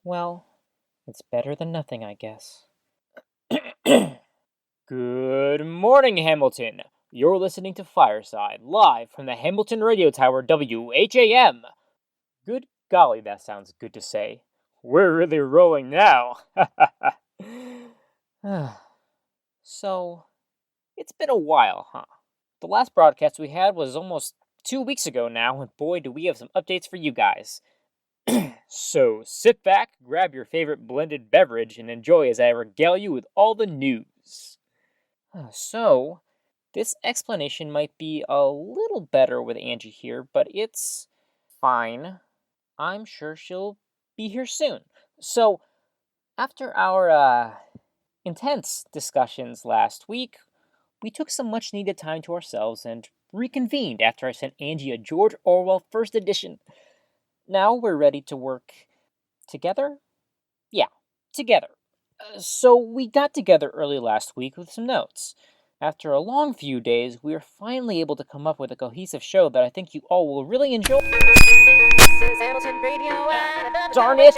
Well, it's better than nothing, I guess. Good morning, Hamilton. You're listening to Fireside, live from the Hamilton Radio Tower, WHAM. Good golly, that sounds good to say. We're really rolling now. So, it's been a while, huh? The last broadcast we had was almost 2 weeks ago now, and boy, do we have some updates for you guys. So, sit back, grab your favorite blended beverage, and enjoy as I regale you with all the news. So, this explanation might be a little better with Angie here, but it's fine. I'm sure she'll be here soon. So, after our intense discussions last week, we took some much needed time to ourselves and reconvened after I sent Angie a George Orwell first edition. Now we're ready to work together? Yeah, together. So we got together early last week with some notes. After a long few days, we were finally able to come up with a cohesive show that I think you all will really enjoy. This is Hamilton Radio. Darn it!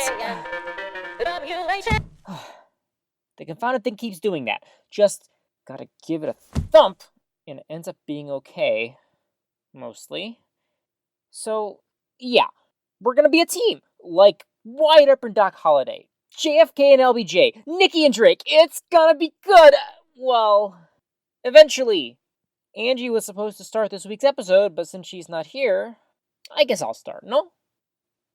The confounded thing keeps doing that. Just gotta give it a thump, and it ends up being okay. Mostly. So, yeah. We're gonna be a team, like Wyatt Earp and Doc Holliday, JFK and LBJ, Nikki and Drake. It's gonna be good. Well, eventually. Angie was supposed to start this week's episode, but since she's not here, I guess I'll start, no?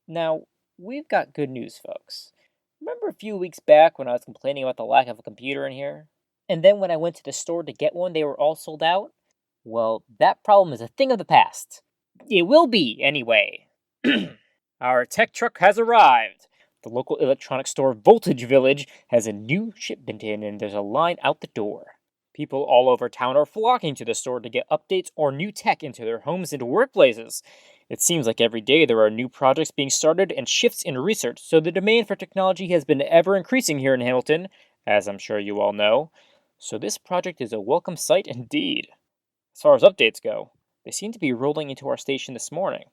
Now, we've got good news, folks. Remember a few weeks back when I was complaining about the lack of a computer in here? And then when I went to the store to get one, they were all sold out? Well, that problem is a thing of the past. It will be, anyway. Our tech truck has arrived. The local electronics store Voltage Village has a new shipment in, and there's a line out the door. People all over town are flocking to the store to get updates or new tech into their homes and workplaces. It seems like every day there are new projects being started and shifts in research, so the demand for technology has been ever increasing here in Hamilton, as I'm sure you all know. So this project is a welcome sight indeed. As far as updates go, they seem to be rolling into our station this morning.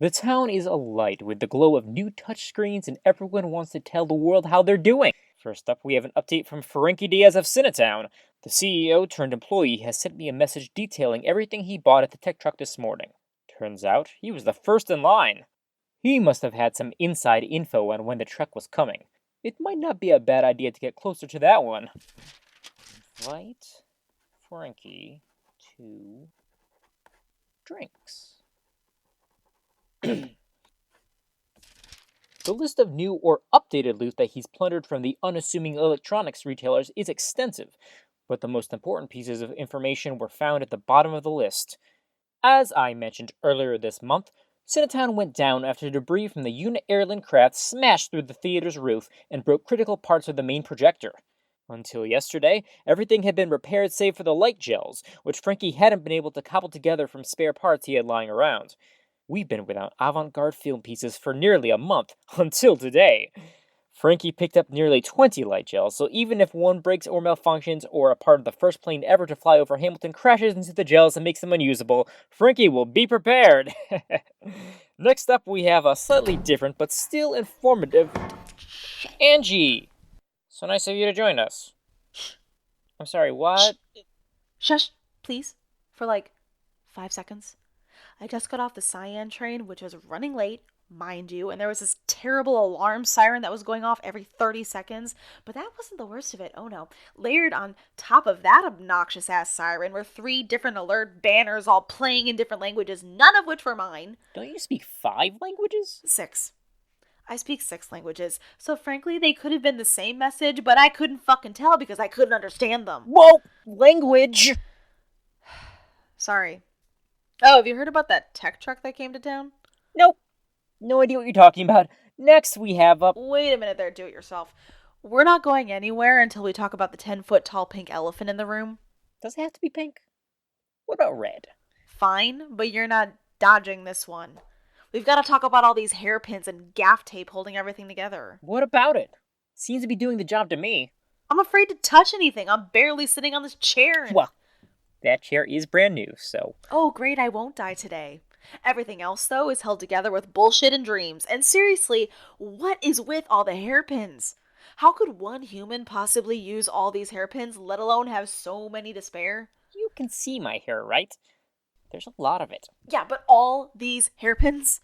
The town is alight with the glow of new touchscreens, and everyone wants to tell the world how they're doing. First up, we have an update from Frankie Diaz of Cinnatown. The CEO turned employee has sent me a message detailing everything he bought at the tech truck this morning. Turns out, he was the first in line. He must have had some inside info on when the truck was coming. It might not be a bad idea to get closer to that one. Invite Frankie to drinks. The list of new or updated loot that he's plundered from the unassuming electronics retailers is extensive, but the most important pieces of information were found at the bottom of the list. As I mentioned earlier this month, Cinnatown went down after debris from the Unit Airland craft smashed through the theater's roof and broke critical parts of the main projector. Until yesterday, everything had been repaired save for the light gels, which Frankie hadn't been able to cobble together from spare parts he had lying around. We've been without avant-garde film pieces for nearly a month, until today. Frankie picked up nearly 20 light gels, so even if one breaks or malfunctions, or a part of the first plane ever to fly over Hamilton crashes into the gels and makes them unusable, Frankie will be prepared! Next up, we have a slightly different, but still informative... Angie! So nice of you to join us. I'm sorry, what? Shush, please. For like 5 seconds. I just got off the Cyan train, which was running late, mind you, and there was this terrible alarm siren that was going off every 30 seconds, but that wasn't the worst of it, oh no. Layered on top of that obnoxious-ass siren were 3 different alert banners all playing in different languages, none of which were mine. Don't you speak 5 languages? 6. I speak 6 languages, so frankly they could have been the same message, but I couldn't fucking tell because I couldn't understand them. Whoa! Language! Sorry. Oh, have you heard about that tech truck that came to town? Nope. No idea what you're talking about. Next, we have a... Wait a minute there, do-it-yourself. We're not going anywhere until we talk about the 10-foot-tall pink elephant in the room. Does it have to be pink? What about red? Fine, but you're not dodging this one. We've got to talk about all these hairpins and gaff tape holding everything together. What about it? Seems to be doing the job to me. I'm afraid to touch anything. I'm barely sitting on this chair. Well, that chair is brand new, so... Oh, great, I won't die today. Everything else, though, is held together with bullshit and dreams. And seriously, what is with all the hairpins? How could one human possibly use all these hairpins, let alone have so many to spare? You can see my hair, right? There's a lot of it. Yeah, but all these hairpins?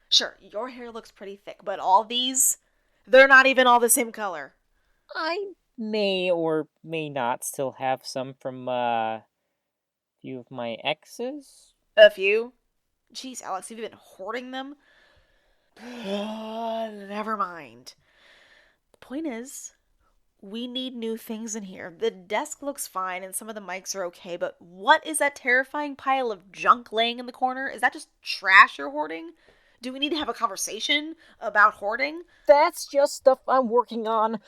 Sure, your hair looks pretty thick, but all these? They're not even all the same color. I may or may not still have some from a few of my exes. A few? Jeez, Alex, have you been hoarding them? Never mind. The point is, we need new things in here. The desk looks fine and some of the mics are okay, but what is that terrifying pile of junk laying in the corner? Is that just trash you're hoarding? Do we need to have a conversation about hoarding? That's just stuff I'm working on.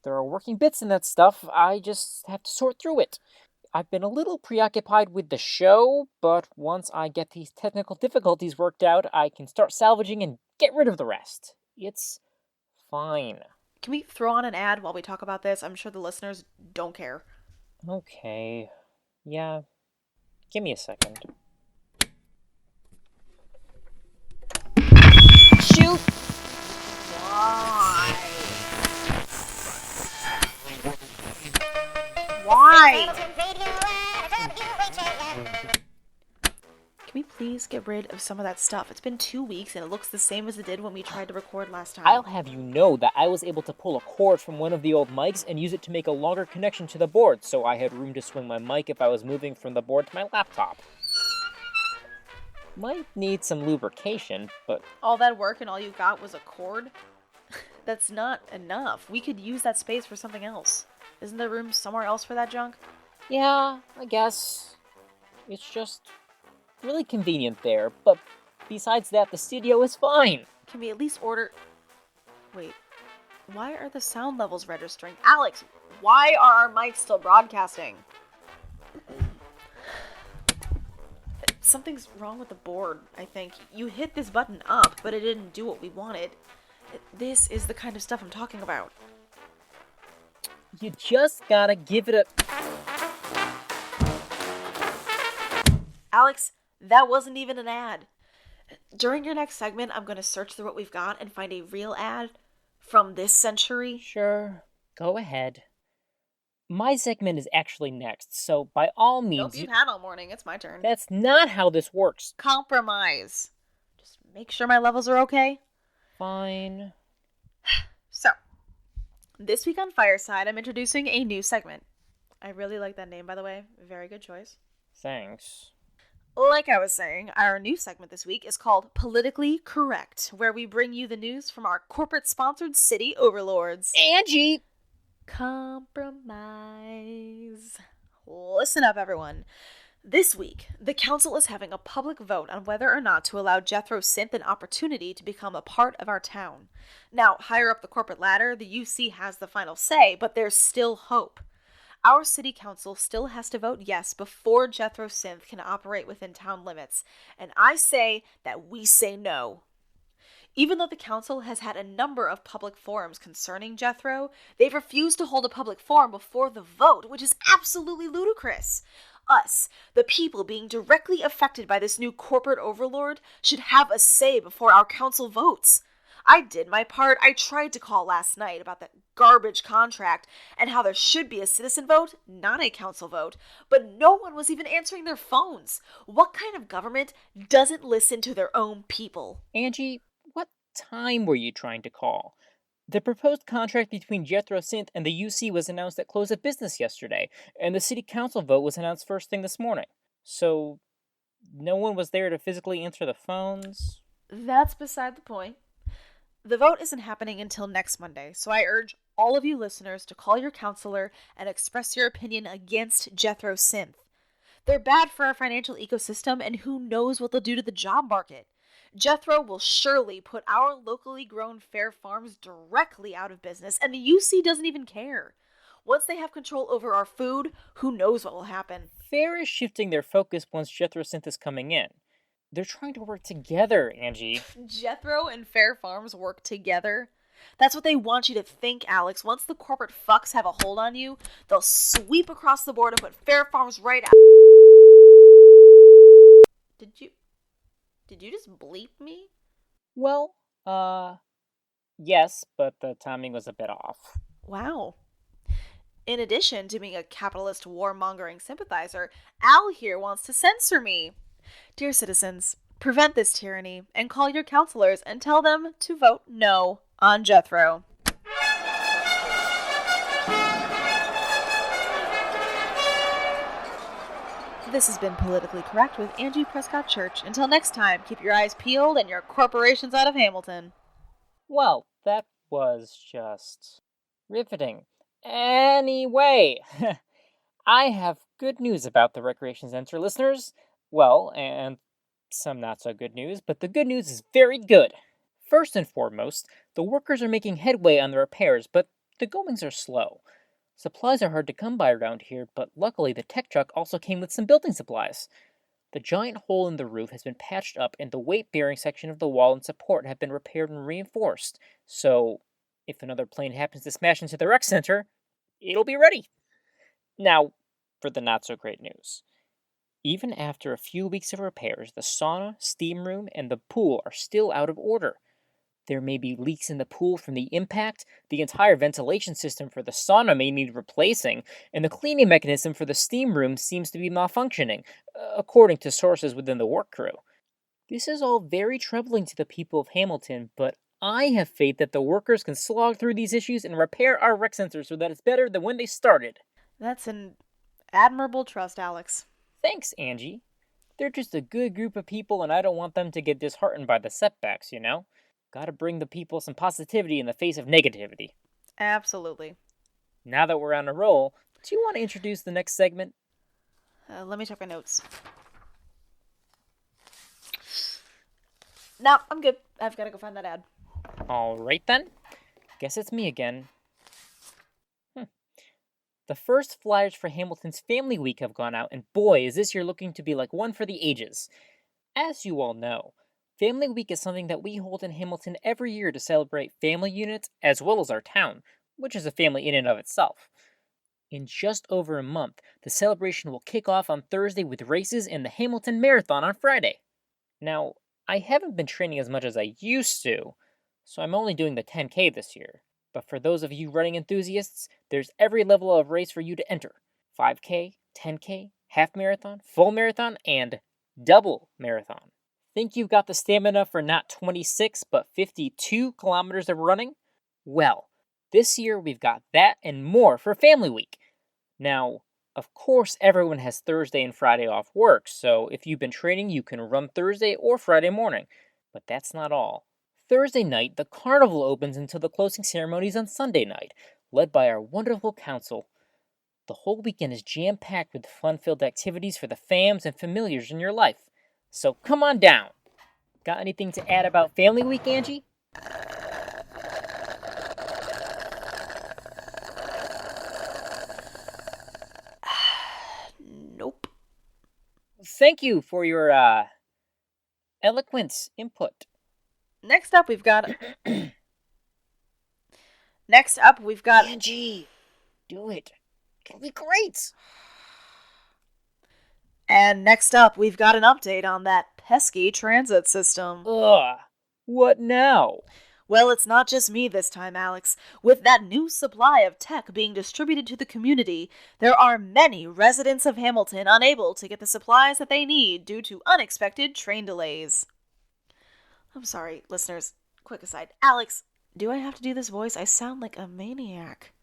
There are working bits in that stuff. I just have to sort through it. I've been a little preoccupied with the show, but once I get these technical difficulties worked out, I can start salvaging and get rid of the rest. It's fine. Can we throw on an ad while we talk about this? I'm sure the listeners don't care. Okay. Yeah. Give me a second. Shoot! Why? Why? Can we please get rid of some of that stuff? It's been 2 weeks and it looks the same as it did when we tried to record last time. I'll have you know that I was able to pull a cord from one of the old mics and use it to make a longer connection to the board, so I had room to swing my mic if I was moving from the board to my laptop. Might need some lubrication, but... All that work and all you got was a cord? That's not enough. We could use that space for something else. Isn't there room somewhere else for that junk? Yeah, I guess. It's just really convenient there, but besides that, the studio is fine. Can we at least order... Wait, why are the sound levels registering? Alex, why are our mics still broadcasting? Something's wrong with the board, I think. You hit this button up, but it didn't do what we wanted. This is the kind of stuff I'm talking about. You just gotta give it a... Alex, that wasn't even an ad. During your next segment, I'm going to search through what we've got and find a real ad from this century. Sure, go ahead. My segment is actually next, so by all means... Nope, you've had all morning. It's my turn. That's not how this works. Compromise. Just make sure my levels are okay. Fine. So, this week on Fireside, I'm introducing a new segment. I really like that name, by the way. Very good choice. Thanks. Like I was saying, our new segment this week is called Politically Correct, where we bring you the news from our corporate-sponsored city overlords. Angie! Compromise. Listen up, everyone. This week, the council is having a public vote on whether or not to allow Jethro Synth an opportunity to become a part of our town. Now, higher up the corporate ladder, the UC has the final say, but there's still hope. Our city council still has to vote yes before Jethro Synth can operate within town limits, and I say that we say no. Even though the council has had a number of public forums concerning Jethro, they've refused to hold a public forum before the vote, which is absolutely ludicrous. Us, the people being directly affected by this new corporate overlord, should have a say before our council votes. I did my part. I tried to call last night about that garbage contract and how there should be a citizen vote, not a council vote, but no one was even answering their phones. What kind of government doesn't listen to their own people? Angie, what time were you trying to call? The proposed contract between Jethro Synth and the UC was announced at close of business yesterday, and the city council vote was announced first thing this morning. So, no one was there to physically answer the phones? That's beside the point. The vote isn't happening until next Monday, so I urge all of you listeners to call your counselor and express your opinion against Jethro Synth. They're bad for our financial ecosystem, and who knows what they'll do to the job market. Jethro will surely put our locally grown fair farms directly out of business, and the UC doesn't even care. Once they have control over our food, who knows what will happen. Fair is shifting their focus once Jethro Synth is coming in. They're trying to work together, Angie. Jethro and Fair Farms work together? That's what they want you to think, Alex. Once the corporate fucks have a hold on you, they'll sweep across the board and put Fair Farms right out. Did you Did you just bleep me? Well, yes, but the timing was a bit off. Wow. In addition to being a capitalist warmongering sympathizer, Al here wants to censor me. Dear citizens, prevent this tyranny and call your counselors and tell them to vote no on Jethro. This has been Politically Correct with Angie Prescott Church. Until next time, keep your eyes peeled and your corporations out of Hamilton. Well, that was just riveting. Anyway, I have good news about the Recreation Center, listeners. Well, and some not so good news, but the good news is very good. First and foremost, the workers are making headway on the repairs, but the goings are slow. Supplies are hard to come by around here, but luckily the tech truck also came with some building supplies. The giant hole in the roof has been patched up, and the weight-bearing section of the wall and support have been repaired and reinforced, so if another plane happens to smash into the rec center, it'll be ready. Now, for the not-so-great news. Even after a few weeks of repairs, the sauna, steam room, and the pool are still out of order. There may be leaks in the pool from the impact, the entire ventilation system for the sauna may need replacing, and the cleaning mechanism for the steam room seems to be malfunctioning, according to sources within the work crew. This is all very troubling to the people of Hamilton, but I have faith that the workers can slog through these issues and repair our rec center so that it's better than when they started. That's an admirable trust, Alex. Thanks, Angie. They're just a good group of people, and I don't want them to get disheartened by the setbacks, you know? Gotta bring the people some positivity in the face of negativity. Absolutely. Now that we're on a roll, do you want to introduce the next segment? Let me check my notes. No, I'm good. I've got to go find that ad. Alright then. Guess it's me again. The first flyers for Hamilton's Family Week have gone out, and boy, is this year looking to be like one for the ages. As you all know, Family Week is something that we hold in Hamilton every year to celebrate family units as well as our town, which is a family in and of itself. In just over a month, the celebration will kick off on Thursday with races and the Hamilton Marathon on Friday. Now, I haven't been training as much as I used to, so I'm only doing the 10K this year. But for those of you running enthusiasts, there's every level of race for you to enter. 5K, 10K, half marathon, full marathon, and double marathon. Think you've got the stamina for not 26 but 52 kilometers of running? Well, this year we've got that and more for Family Week. Now, of course everyone has Thursday and Friday off work, so if you've been training you can run Thursday or Friday morning. But that's not all. Thursday night, the carnival opens until the closing ceremonies on Sunday night, led by our wonderful council. The whole weekend is jam-packed with fun-filled activities for the fams and familiars in your life. So come on down. Got anything to add about Family Week, Angie? Nope. Thank you for your, eloquent input. Next up, we've got... Angie, do it. It'll be great. And next up, we've got an update on that pesky transit system. Ugh. What now? Well, it's not just me this time, Alex. With that new supply of tech being distributed to the community, there are many residents of Hamilton unable to get the supplies that they need due to unexpected train delays. I'm sorry, listeners. Quick aside. Alex, do I have to do this voice? I sound like a maniac.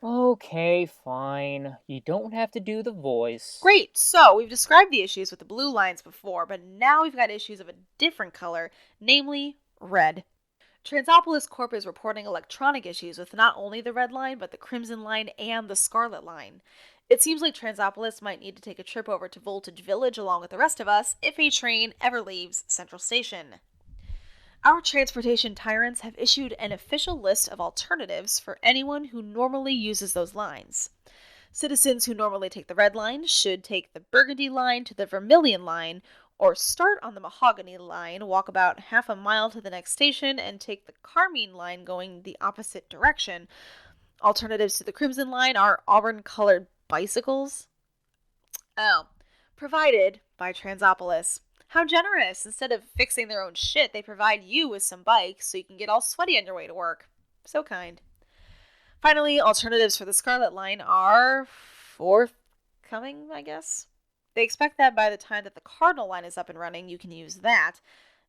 Okay, fine. You don't have to do the voice. Great, so we've described the issues with the blue lines before, but now we've got issues of a different color, namely red. Transopolis Corp is reporting electronic issues with not only the red line, but the crimson line and the scarlet line. It seems like Transopolis might need to take a trip over to Voltage Village along with the rest of us if a train ever leaves Central Station. Our transportation tyrants have issued an official list of alternatives for anyone who normally uses those lines. Citizens who normally take the red line should take the burgundy line to the vermilion line, or start on the mahogany line, walk about half a mile to the next station, and take the carmine line going the opposite direction. Alternatives to the crimson line are auburn-colored bicycles. Provided by Transopolis. How generous. Instead of fixing their own shit, they provide you with some bikes so you can get all sweaty on your way to work. So kind. Finally, alternatives for the Scarlet line are forthcoming, I guess. They expect that by the time that the Cardinal line is up and running, you can use that.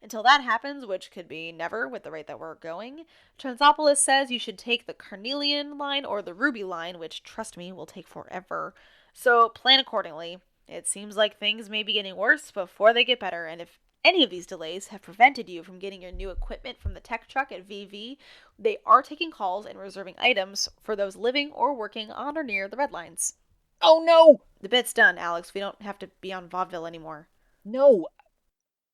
Until that happens, which could be never with the rate that we're going, Transopolis says you should take the Carnelian line or the Ruby line, which, trust me, will take forever. So plan accordingly. It seems like things may be getting worse before they get better, and if any of these delays have prevented you from getting your new equipment from the tech truck at VV, they are taking calls and reserving items for those living or working on or near the red lines. Oh no! The bit's done, Alex. We don't have to be on vaudeville anymore. No,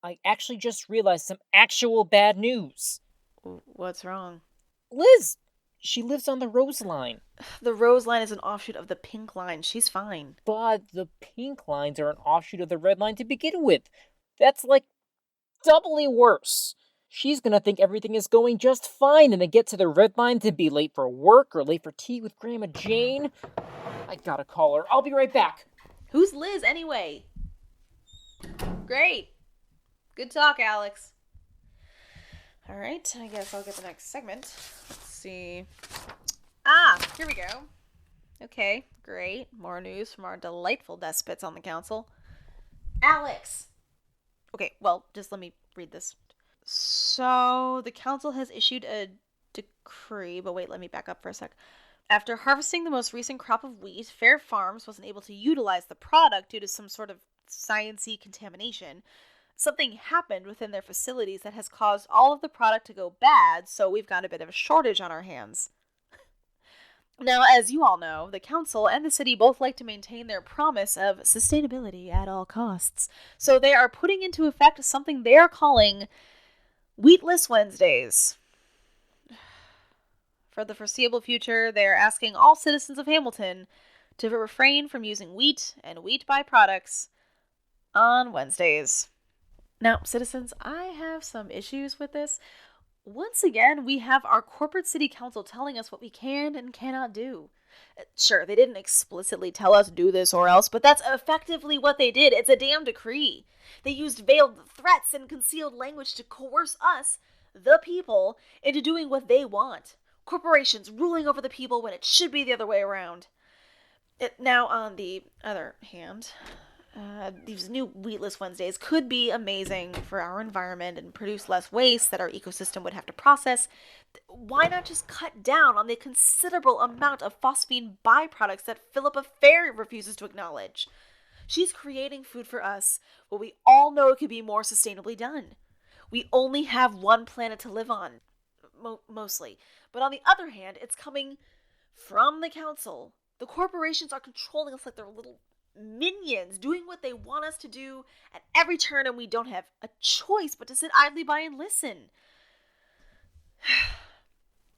I actually just realized some actual bad news. What's wrong? Liz! She lives on the Rose line. The Rose line is an offshoot of the Pink line. She's fine. But the pink lines are an offshoot of the red line to begin with. That's like doubly worse. She's gonna think everything is going just fine and then get to the red line to be late for work or late for tea with Grandma Jane. I gotta call her. I'll be right back. Who's Liz anyway? Great. Good talk, Alex. All right, I guess I'll get the next segment. Let's see. Here we go. Okay, great. More news from our delightful despots on the council. Alex! Okay, well, just let me read this. So, the council has issued a decree, but wait, let me back up for a sec. After harvesting the most recent crop of wheat, Fair Farms wasn't able to utilize the product due to some sort of science-y contamination. Something happened within their facilities that has caused all of the product to go bad, so we've got a bit of a shortage on our hands. Now, as you all know, the council and the city both like to maintain their promise of sustainability at all costs. So they are putting into effect something they are calling Wheatless Wednesdays. For the foreseeable future, they are asking all citizens of Hamilton to refrain from using wheat and wheat byproducts on Wednesdays. Now, citizens, I have some issues with this. Once again, we have our corporate city council telling us what we can and cannot do. Sure, they didn't explicitly tell us do this or else, but that's effectively what they did. It's a damn decree. They used veiled threats and concealed language to coerce us, the people, into doing what they want. Corporations ruling over the people when it should be the other way around. Now, on the other hand, these new Wheatless Wednesdays could be amazing for our environment and produce less waste that our ecosystem would have to process. Why not just cut down on the considerable amount of phosphine byproducts that Philippa Fair refuses to acknowledge? She's creating food for us, but we all know it could be more sustainably done. We only have one planet to live on, mostly. But on the other hand, it's coming from the council. The corporations are controlling us like they're little minions, doing what they want us to do at every turn, and we don't have a choice but to sit idly by and listen.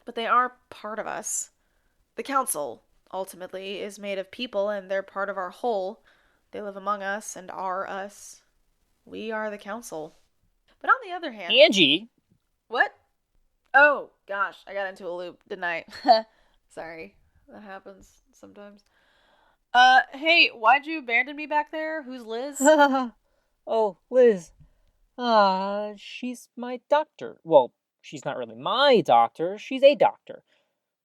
But they are part of us. The council, ultimately, is made of people, and they're part of our whole. They live among us and are us. We are the council. But on the other hand... Angie! What? Oh, gosh, I got into a loop, didn't I? Sorry, that happens sometimes. Hey, why'd you abandon me back there? Who's Liz? Oh, Liz. She's my doctor. Well, she's not really my doctor. She's a doctor.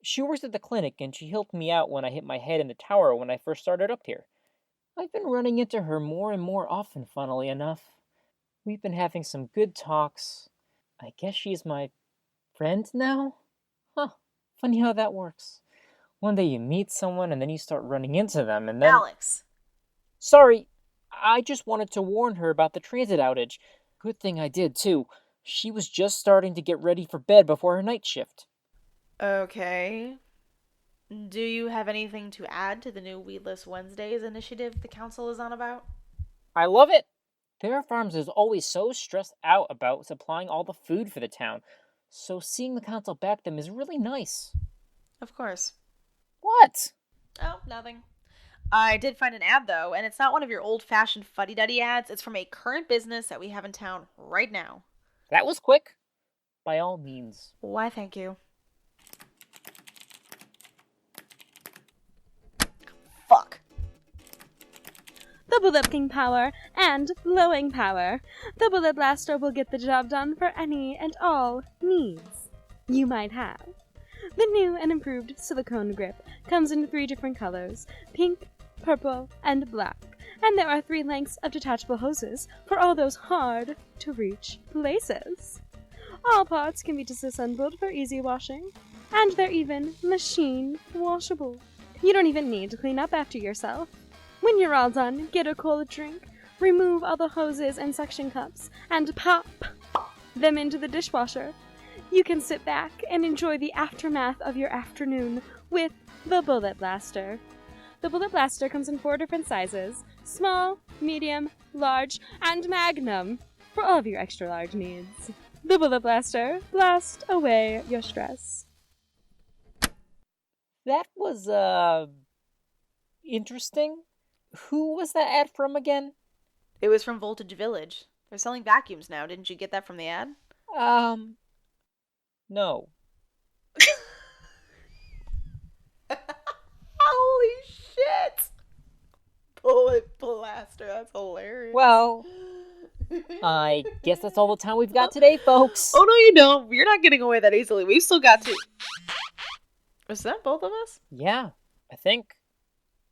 She works at the clinic, and she helped me out when I hit my head in the tower when I first started up here. I've been running into her more and more often, funnily enough. We've been having some good talks. I guess she's my friend now? Huh. Funny how that works. One day you meet someone and then you start running into them and then... Alex! Sorry, I just wanted to warn her about the transit outage. Good thing I did, too. She was just starting to get ready for bed before her night shift. Okay. Do you have anything to add to the new Weedless Wednesdays initiative the council is on about? I love it! Fair Farms is always so stressed out about supplying all the food for the town, so seeing the council back them is really nice. Of course. What? Oh, nothing. I did find an ad, though, and it's not one of your old-fashioned fuddy-duddy ads. It's from a current business that we have in town right now. That was quick. By all means. Why, thank you. Fuck. The double lifting power, and blowing power. The Bullet Blaster will get the job done for any and all needs you might have. The new and improved silicone grip comes in 3 different colors: pink, purple, and black. And there are 3 lengths of detachable hoses for all those hard-to-reach places. All parts can be disassembled for easy washing, and they're even machine washable. You don't even need to clean up after yourself. When you're all done, get a cold drink, remove all the hoses and suction cups, and pop them into the dishwasher. You can sit back and enjoy the aftermath of your afternoon with the Bullet Blaster. The Bullet Blaster comes in 4 different sizes: small, medium, large, and magnum, for all of your extra large needs. The Bullet Blaster, blast away your stress. That was, interesting. Who was that ad from again? It was from Voltage Village. They're selling vacuums now. Didn't you get that from the ad? No. Holy shit! Bullet Blaster, that's hilarious. Well, I guess that's all the time we've got today, folks. Oh, no, you don't. You're not getting away that easily. We've still got to... Was that both of us? Yeah, I think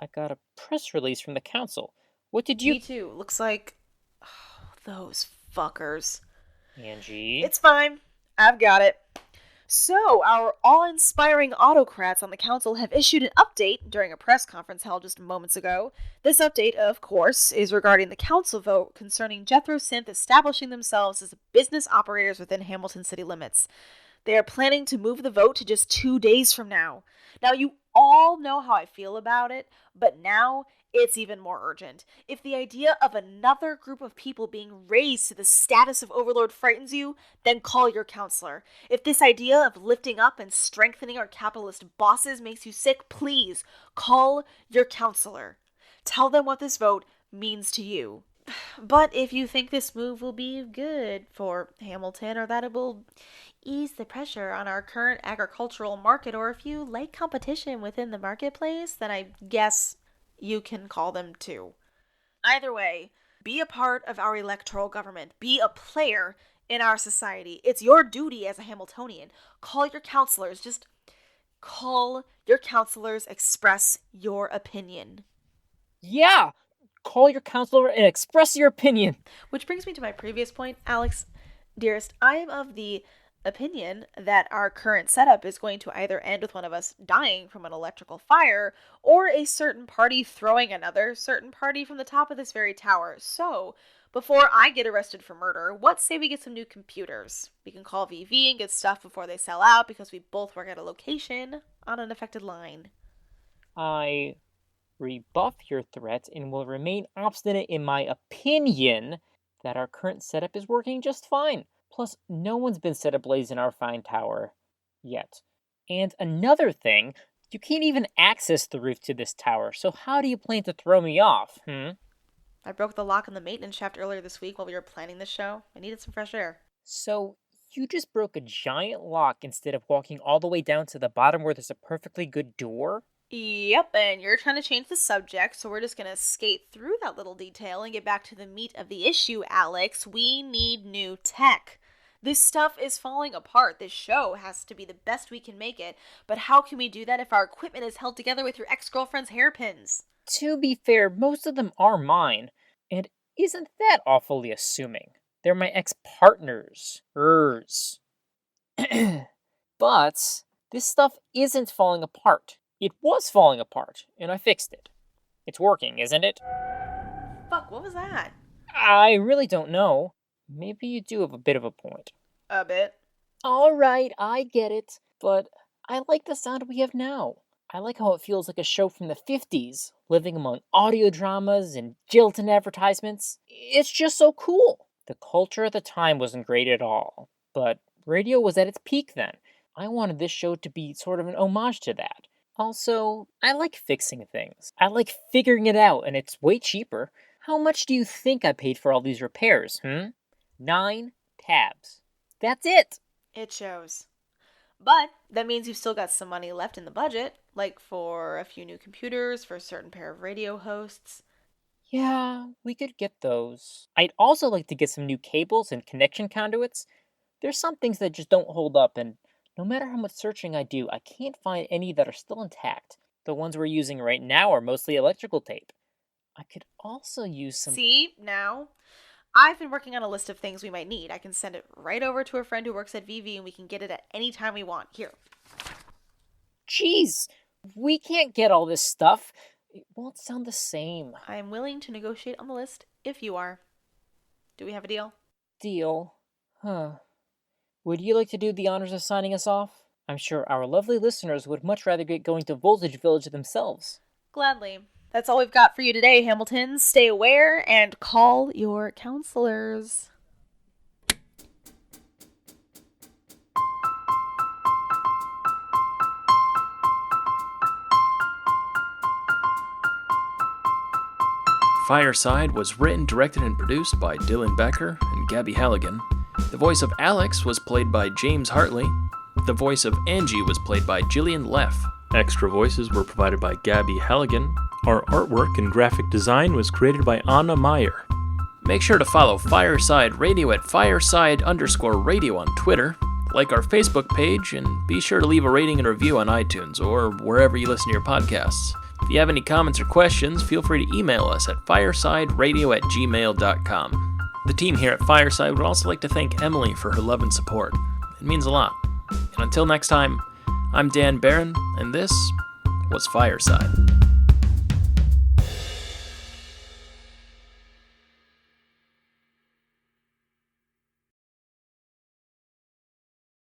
I got a press release from the council. What did you... Me too. Looks like... Oh, those fuckers. Angie? It's fine. I've got it. So, our awe-inspiring autocrats on the council have issued an update during a press conference held just moments ago. This update, of course, is regarding the council vote concerning Jethro Synth establishing themselves as business operators within Hamilton city limits. They are planning to move the vote to just 2 days from now. Now, you all know how I feel about it, but now it's even more urgent. If the idea of another group of people being raised to the status of overlord frightens you, then call your counselor. If this idea of lifting up and strengthening our capitalist bosses makes you sick, please call your counselor. Tell them what this vote means to you. But if you think this move will be good for Hamilton, or that it will ease the pressure on our current agricultural market, or if you like competition within the marketplace, then I guess you can call them too. Either way, be a part of our electoral government. Be a player in our society. It's your duty as a Hamiltonian. Call your counselors. Just call your counselors. Express your opinion. Yeah! Call your counselor and express your opinion. Which brings me to my previous point, Alex. Dearest, I am of the opinion that our current setup is going to either end with one of us dying from an electrical fire, or a certain party throwing another certain party from the top of this very tower. So, before I get arrested for murder, what say we get some new computers? We can call VV and get stuff before they sell out, because we both work at a location on an affected line. I rebuff your threat and will remain obstinate in my opinion that our current setup is working just fine. Plus, no one's been set ablaze in our fine tower yet. And another thing, you can't even access the roof to this tower, so how do you plan to throw me off, I broke the lock in the maintenance shaft earlier this week while we were planning this show. I needed some fresh air. So, you just broke a giant lock instead of walking all the way down to the bottom where there's a perfectly good door? Yep, and you're trying to change the subject, so we're just gonna skate through that little detail and get back to the meat of the issue, Alex. We need new tech. This stuff is falling apart. This show has to be the best we can make it, but how can we do that if our equipment is held together with your ex-girlfriend's hairpins? To be fair, most of them are mine, and isn't that awfully assuming? They're my ex-partners. But this stuff isn't falling apart. It was falling apart, and I fixed it. It's working, isn't it? Fuck, what was that? I really don't know. Maybe you do have a bit of a point. A bit. Alright, I get it. But I like the sound we have now. I like how it feels like a show from the 50s, living among audio dramas and gelatin advertisements. It's just so cool. The culture at the time wasn't great at all, but radio was at its peak then. I wanted this show to be sort of an homage to that. Also, I like fixing things. I like figuring it out, and it's way cheaper. How much do you think I paid for all these repairs, 9 tabs. That's it! It shows. But that means you've still got some money left in the budget, like for a few new computers, for a certain pair of radio hosts. Yeah, we could get those. I'd also like to get some new cables and connection conduits. There's some things that just don't hold up, and no matter how much searching I do, I can't find any that are still intact. The ones we're using right now are mostly electrical tape. I could also use some... See, now, I've been working on a list of things we might need. I can send it right over to a friend who works at VV, and we can get it at any time we want. Here. Jeez, we can't get all this stuff. It won't sound the same. I am willing to negotiate on the list if you are. Do we have a deal? Deal? Huh. Would you like to do the honors of signing us off? I'm sure our lovely listeners would much rather get going to Voltage Village themselves. Gladly. That's all we've got for you today, Hamiltons. Stay aware and call your counselors. Fireside was written, directed, and produced by Dylan Becker and Gabby Halligan. The voice of Alex was played by James Hartley. The voice of Angie was played by Jillian Leff. Extra voices were provided by Gabby Halligan. Our artwork and graphic design was created by Anna Meyer. Make sure to follow Fireside Radio at fireside_radio on Twitter, like our Facebook page, and be sure to leave a rating and review on iTunes or wherever you listen to your podcasts. If you have any comments or questions, feel free to email us at firesideradio@gmail.com. The team here at Fireside would also like to thank Emily for her love and support. It means a lot. And until next time, I'm Dan Barron, and this was Fireside.